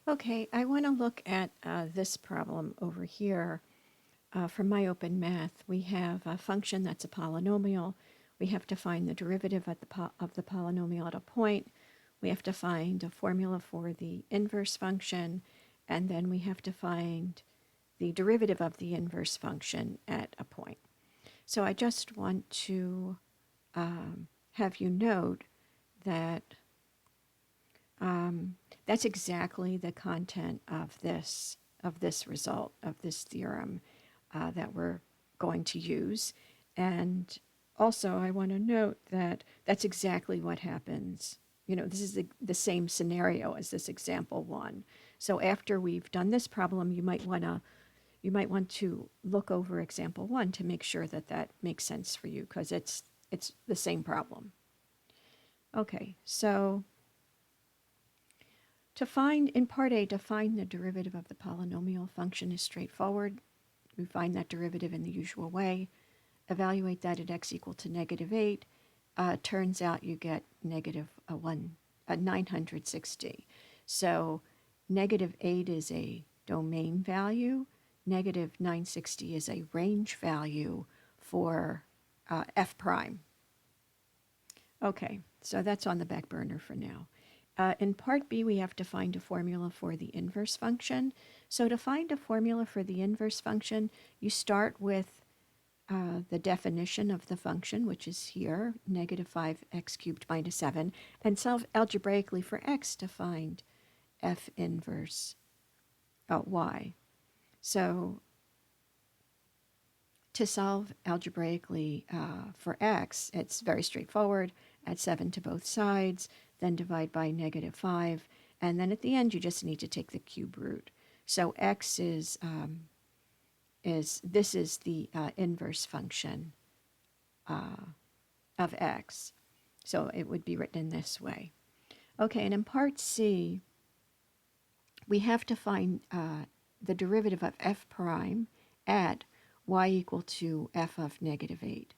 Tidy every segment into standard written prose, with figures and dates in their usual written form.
Okay, I want to look at this problem over here. From MyOpenMath, we have a function that's a polynomial. We have to find the derivative of the polynomial at a point. We have to find a formula for the inverse function, and then we have to find the derivative of the inverse function at a point. So I just want to have you note that that's exactly the content of this result, of this theorem that we're going to use. And also, I want to note that that's exactly what happens. You know, this is the same scenario as this example one. So after we've done this problem, you might want to look over example one to make sure that that makes sense for you, because it's the same problem. Okay, so in part A, to find the derivative of the polynomial function is straightforward. We find that derivative in the usual way, evaluate that at x equal to -8. Turns out you get negative 960. So -8 is a domain value, -960 is a range value for f prime. Okay, so that's on the back burner for now. In part B, we have to find a formula for the inverse function. So to find a formula for the inverse function, you start with the definition of the function, which is here, -5x cubed minus 7, and solve algebraically for x to find f inverse y. So to solve algebraically for x, it's very straightforward. Add 7 to both sides, then divide by -5, and then at the end you just need to take the cube root. So x is the inverse function of x. So it would be written in this way. Okay, and in part C, we have to find the derivative of f prime at y equal to f of -8.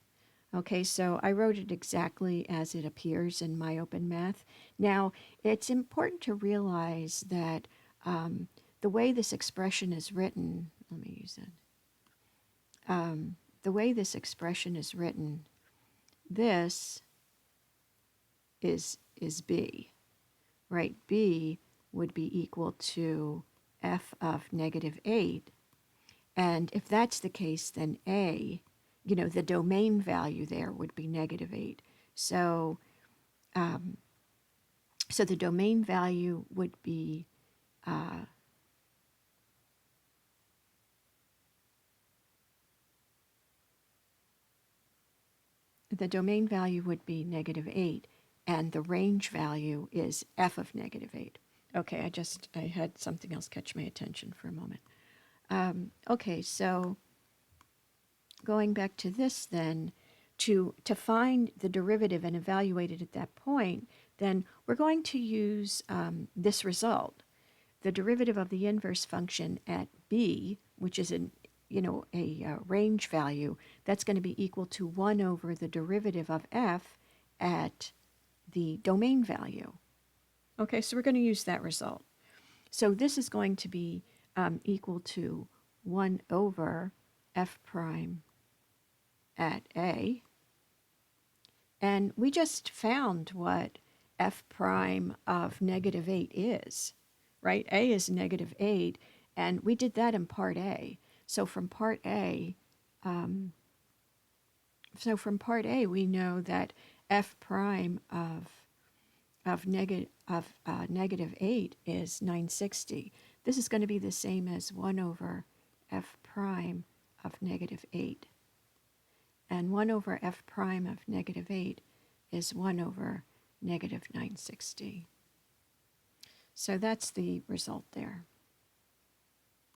Okay, so I wrote it exactly as it appears in MyOpenMath. Now, it's important to realize that the way this expression is written, let me use that. The way this expression is written, this is B, right? B would be equal to f of -8. And if that's the case, then A, the domain value there would be -8. So, so the domain value would be -8, and the range value is f of -8. Okay, I had something else catch my attention for a moment. Okay, so going back to this then, to find the derivative and evaluate it at that point, then we're going to use this result. The derivative of the inverse function at b, which is a range value, that's going to be equal to 1 over the derivative of f at the domain value. Okay, so we're going to use that result. So this is going to be equal to 1 over f prime at a. And we just found what f prime of -8 is, right? A is -8, and we did that in part A. So from part A, we know that f prime of -8 is 960. This is going to be the same as 1 over f prime of -8. And 1 over f prime of -8 is 1 over -960. So that's the result there.